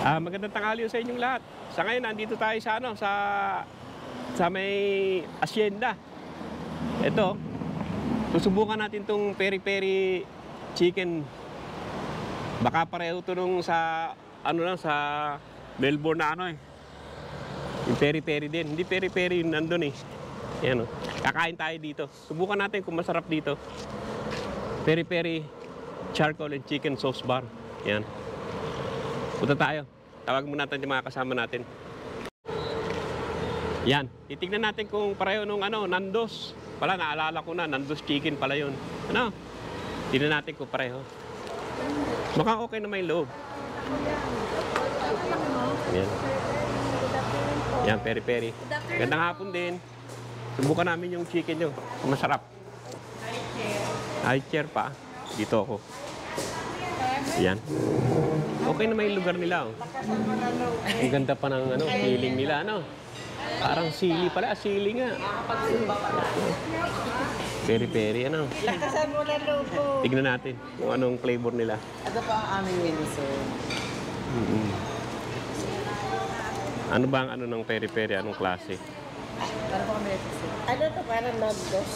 Magandang tanghali sa inyong lahat. Sa ngayon, nandito tayo sa sa may asyenda. Ito, susubukan natin tong peri-peri chicken. Baka pareho to nung sa sa Melbourne na yung peri-peri din. Hindi peri-peri yung nandun eh. Yan, kakain tayo dito. Subukan natin kung masarap dito. Peri-peri charcoal and chicken sauce bar. Yan. Punta tayo. Tawag muna natin yung mga kasama natin. Yan. Titignan natin kung pareho nung Nando's. Pala, naalala ko na. Nando's chicken pala yun. Tignan natin kung pareho. Mukhang okay naman yung loob. Yan. Yan, peri-peri. Gandang hapon din. Subukan namin yung chicken nyo. Masarap. High chair pa. Dito ako. Yan. Okay naman yung lugar nila. Ang ganda pa ng feeling nila. Parang sili pala. Sili nga. Peri-peri. Lakasan mo na logo. Tignan natin kung anong flavor nila. Ano pa ang aming menu, sir? Ano ba ang ng peri-peri? Anong klase? Para po kami sir. Ano to? Parang Nando's.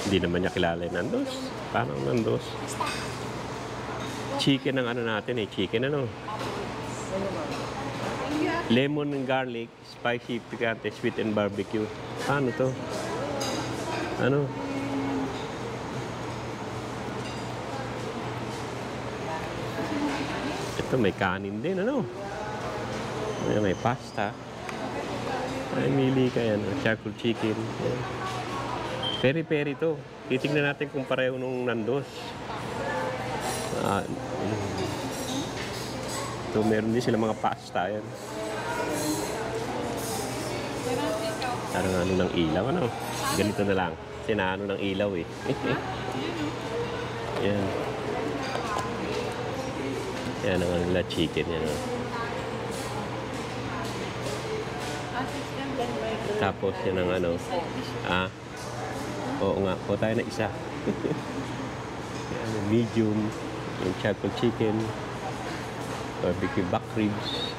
Hindi naman niya kilala yung Nando's. Parang Nando's. Chicken ang natin eh. Chicken lemon and garlic, spicy, picante, sweet and barbecue. Ano to? Ito may kanin din, may pasta. Ay, mili ka yan. Charcoal chicken. Peri-peri to. Titignan natin kung pareho nung Nando's. So, meron din sila mga pasta. Yan. Parang ng ilaw, Ganito na lang. Sinano ng ilaw eh. Yan. Yan ang nila chicken. Yan. Tapos yan ang oo nga. Po tayo na isa. Yan, medium. Yung charcoal chicken. Barbecue back ribs.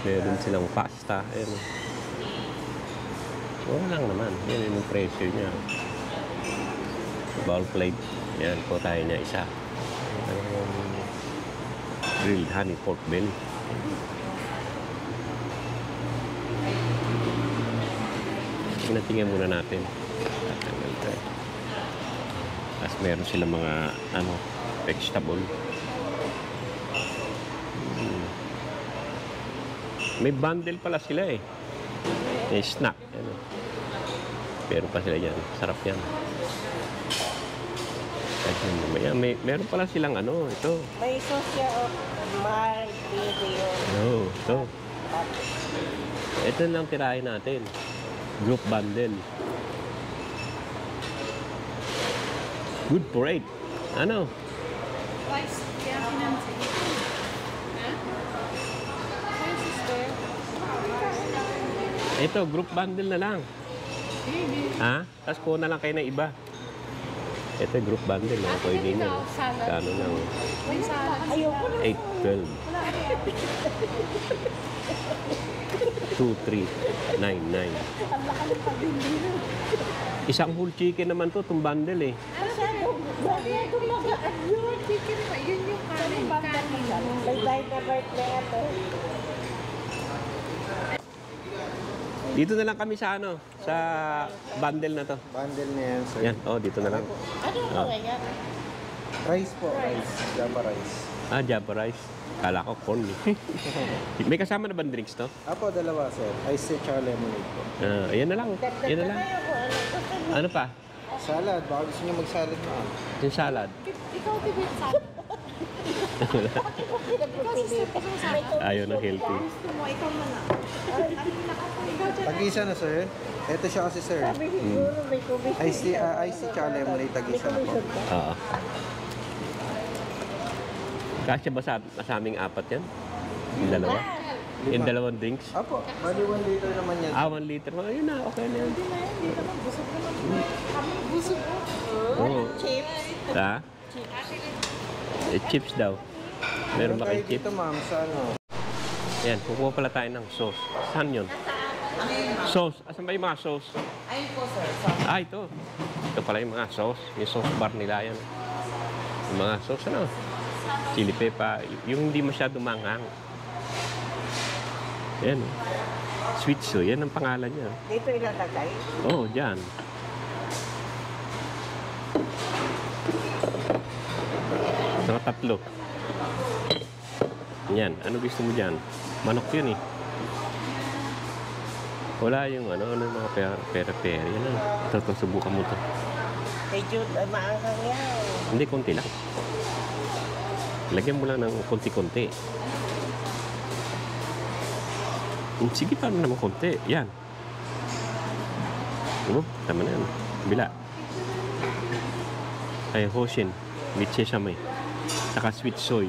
Meron silang pasta. Ayan. Wala lang naman. Yan yung presyo niya. Bowl plate. Yan po tayo niya isa. Grilled honey pork belly. Tingnan muna natin. Tapos meron silang mga vegetable. May bundle pala sila eh. May snack. Meron pa sila yan. Sarap yan. Meron pala silang ito. May sosya o ito. Ito lang tirahin natin. Group bundle. Good for 8. Rice, Ito, group bundle na lang. Tapos kuha na lang kayo ng iba. Ito, group bundle. Pwede nyo. Kano lang? May salad. Ayoko na. 8, 12. 2, 3, 9, 9. Ang laki ng pabili. Isang whole chicken naman to, itong bundle eh. Masyadong magaan yun. Chicken pa, yun yung kanin. May dynamite na ito. Dito na lang kami sa sa bundle na to. Bundle na yan, sir. Yan, dito na lang. Ano ba kaya? Rice po, rice. Java rice. Java rice. Kala ko corn eh. May kasama na ba drinks to? Apo, dalawa, sir. Ice tea tsaka lemonade po. Ayan na lang. Yan na lang. Ano pa? Salad. Baka gusto niyo mag-salad na. Yung salad. Ikaw, di ba yung salad? Ayaw ng healthy. Gusto mo, ikaw na lang. Tag-isa na, sir. Ito siya kasi, sir. Sabi siguro may tubig. Ice tea tsaka lemonade. Tag-isa na po. Oo. Kasya ba sa aming apat yan? Yung dalawa? Yung dalawang drinks? Apo, bali 1 liter naman yan. 1 liter. Ayun na, okay na yan. Hindi naman, busog naman. Kami busog. Oo. Chips. Ha? Eh, chips daw. Meron ba tayo kayong chips? dito, ma'am, sa ano? Yan, kukuha pala tayo ng sauce. Saan yun? Sauce. Asan ba yung mga sauce? Ayun po, sir. So, Ah, ito. Ito pala yung mga sauce. Yung sauce bar nila yan. Yung mga sauce, ano? Chili pepper. Yung hindi masyado manghang. Yan. Oh. Sweet soy. Yan ang pangalan niya. dito ilalagay. Oo, oh, dyan. Mga tatlo. Yan. Ano gusto mo dyan? Manok yun eh. Wala yung ano yung mga pera-pera. Yan ang. Ito, subukan mo to. Medyo maanghang yan. Hindi, konti lang. Lagyan mo lang ng konti-konti. Sige, paano naman konti? Yan. Tama na yan. Bila. Ay, Hoshin. With sesame. Saka sweet soy.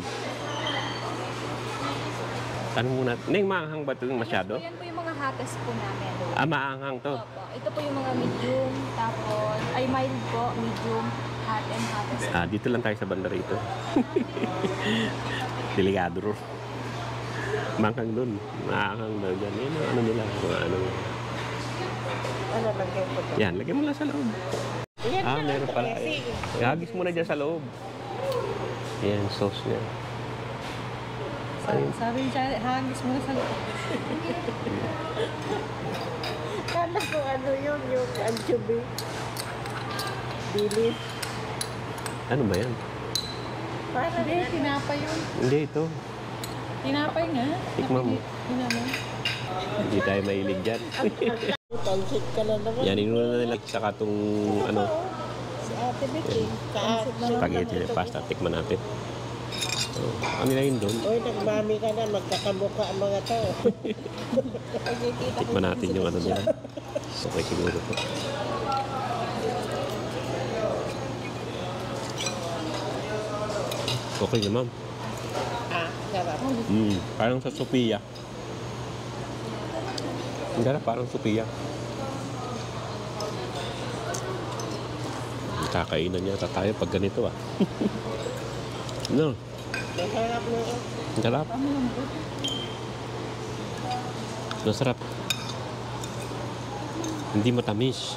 Ano muna? Neng, maanghang ba ito masyado? Yan po yung mga hatas po namin. Ah, maanghang to. Opo. Ito po yung mga medium, tapos, ay mild po, medium, hot and hottest. Ah, dito lang tayo sa banda rito. Delikado ro. Maanghang dun. Maanghang daw dyan. Yan, ano nila. Mga ano. Ano, lagyan ko to. Yan, lagyan mo lang sa loob. Yan Ah, na, meron pala. kasi. Hagis mo na dyan sa loob. Yan, sauce niya. Sabi niya, hangis mo na sa loob. Kala ko ano yun, yung anchovy. Bilis. Ano ba yan? Parang Hindi, tinapay yun. Hindi, ito. Tinapay nga. Tikman mo. Tinapay. Hindi tayo mahilig dyan. pansit ka na naman. Yan, inuna na nila saka itong ano, Si Ate Vicky. spaghetti na pasta. Tikman natin. Oh, ano na yun doon? Uy, nagmami ka na, magkakamuka ang mga tao. Tikman natin yung ano nila. Okay siguro po. Okay naman. Ah, sarap. Parang sa Sophia. Ang sarap, parang Sophia. Kakainan niya tayo pag ganito ah. No, Masarap na yun. ang sarap. Masarap. Hindi matamis.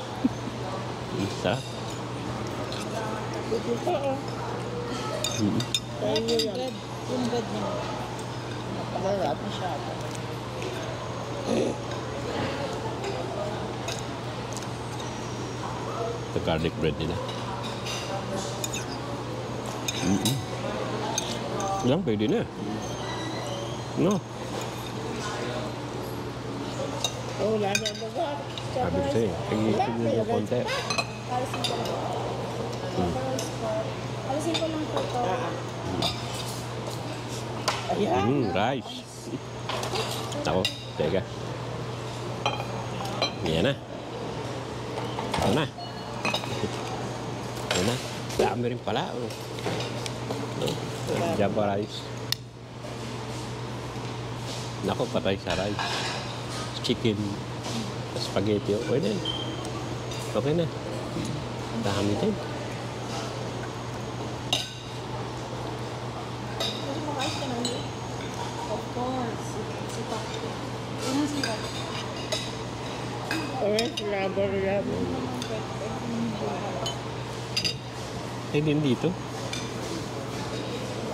Ang sarap. Ito pa, oh. Ayun yan. Yung bread niya. Sarap. Masyado. The garlic bread nila. Lang, pwede na. No, Oh, wala na baga. sabi ko sa'yo. Pag-iisip nyo yung konti. Alisin ko lang. Alisin ko lang po ito. Ayan. Rice. Ako, teka. Yan na. Ito na. Ito na. Dami rin pala. Oh. Java rice. Nako, patay sa rice. Chicken. Spaghetti. Okay na. Okay na. Dami din. Of course. Sipak. Yun ang sipak. Orange rubber yan. Eh, din dito.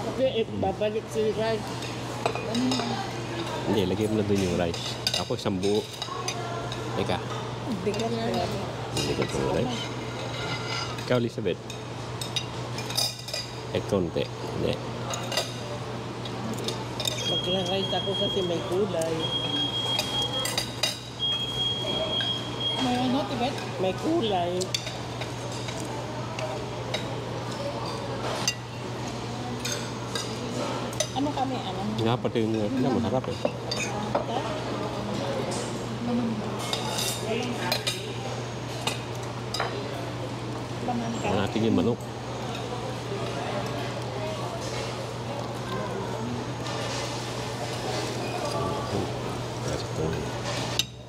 Kasi babalik si rice. Hindi, lagay mo na dun yung rice. Ako, isang buo. Teka. Bigat na. Hindi ko ito yung rice. Ikaw, Elizabeth. Eh, konti. Hindi. Magla-rice ako kasi may kulay. May ano, Tibet? May kulay. Ano kami, ano? Nga, pati yung masarap eh. Laman ka. Tingnan natin yung manok. Kasi itong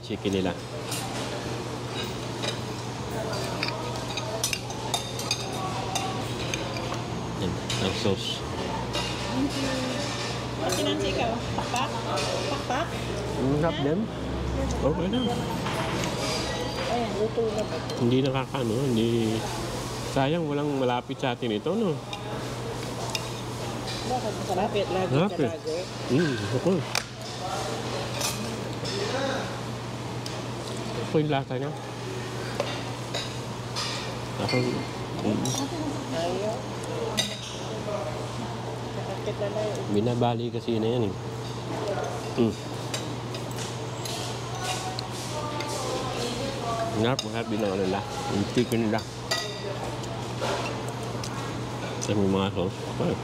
chicken nila. sauce. Pati nansi ikaw. Pakpak? Pakpak? Sarap din. Okay na. Ayan, luto na ba? Hindi nakakano, hindi... Sayang, walang malapit sa atin ito, no? Bakit masarapit? Lagi Sarap ka eh. lagi. Ako. Ako yung lasa niya. Ako... Ayaw. Sakit na lang. Binabali kasi na yan eh. Masarap din ang ano nila. Yung chicken nila. Ang mga sauce. Ay.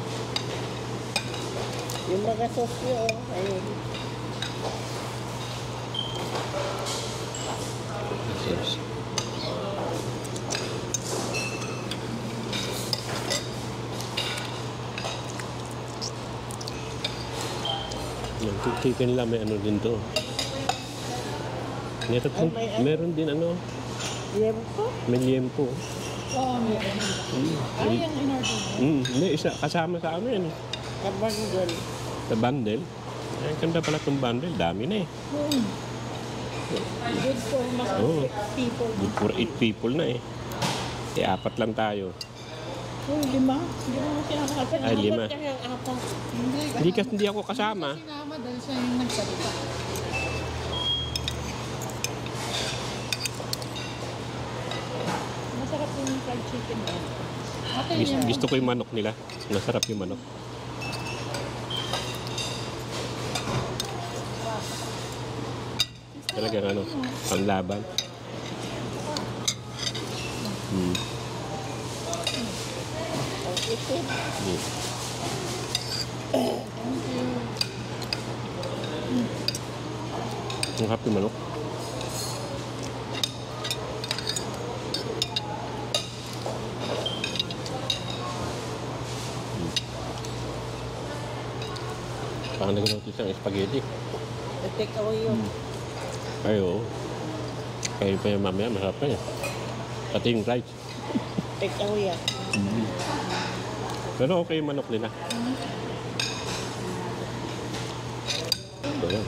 Yung mga sauce nyo, oh. Ayun. Sauce. Yung chicken nila may ano din to. Meron din ano, Yempo? may liempo. Oo, meron. Ay, yung in-order mo. Hindi, isa kasama sa amin. Kabandol. Sa bundle. Ay, ganda pala itong bundle. Dami na eh. Good for mas Oo. people. Good for 8 people na eh. Eh, 4 lang tayo. Oh, 5. Hindi mo sinakasal. Ay, 5. Bakit kaya ang apat? Hindi ako kasama. Sinama dahil siya yung nagsalita. Masarap yung fried chicken na. Gusto ko yung manok nila. Masarap yung manok. Talagang ano, panglaban. Ito. Ang happy manok. Parang nag-notice ng spaghetti. Take away yung Ay, oo. Kaya pa yung mamaya, masarap pa yan. Pati yung rice. take away yan. Pero okay yung manok nila. Ayan.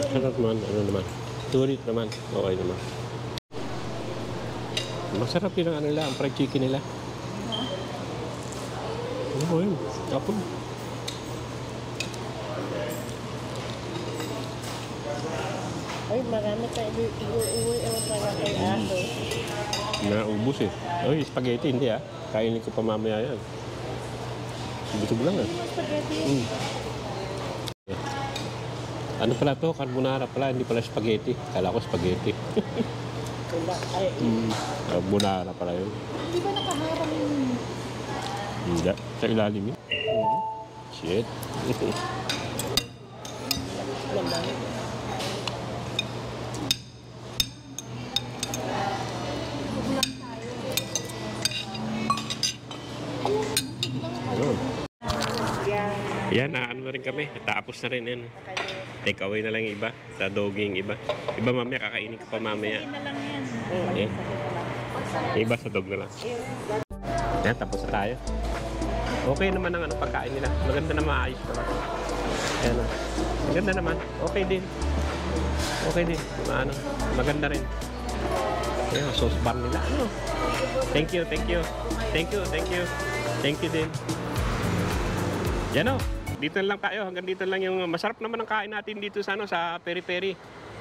Sarap naman, ano naman. Sulit naman, okay naman. Masarap yun ang ano nila, ang fried chicken nila. Oo, yun. Tapos. Ay, marami tayo iuwi ang mga kay aso. Naubos eh. Oy, spaghetti, hindi ah. Kainin ko pa mamaya yan. Busog lang ah. Spaghetti. Ano pala to? Carbonara pala, hindi pala spaghetti. Kala ko spaghetti. Wala. Ay, Carbonara pala yun. di ba nakaharang yung... Hindi. Sa ilalim yun. Shit. Naman. Ayun. Yan, ano na rin kami. Tapos na rin yan. Take away na lang yung iba. Sa doggy yung iba. Iba mamaya, kakainin ko pa mamaya. na lang yan. Yan. Yung iba sa dog na lang. Yan, tapos na tayo. Okay naman ang ano, pagkain nila. Maganda na maayos naman. Yan o. Maganda naman. Okay din. Okay din. Ano, maganda rin. Yan, sauce bar nila. Ano? Thank you, thank you. Thank you, thank you. Thank you din. Yan o. Dito lang tayo. Hanggang dito lang yung masarap naman ang kain natin dito sa, ano, sa peri-peri.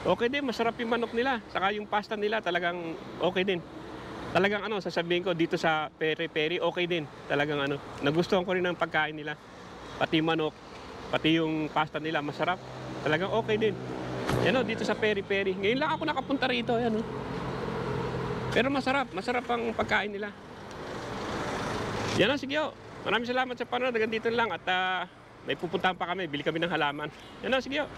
Okay din. Masarap yung manok nila. Saka yung pasta nila talagang okay din. Talagang ano, sasabihin ko dito sa peri-peri, okay din. Talagang ano, nagustuhan ko rin ang pagkain nila. Pati manok, pati yung pasta nila, masarap. Talagang okay din. Yan o, dito sa peri-peri. Ngayon lang ako nakapunta rito. Yan o. Pero masarap ang pagkain nila. Yan o, sige o. Maraming salamat sa panonood. Hanggang dito lang at may pupuntahan pa kami. Bili kami ng halaman. Yan o, sige o.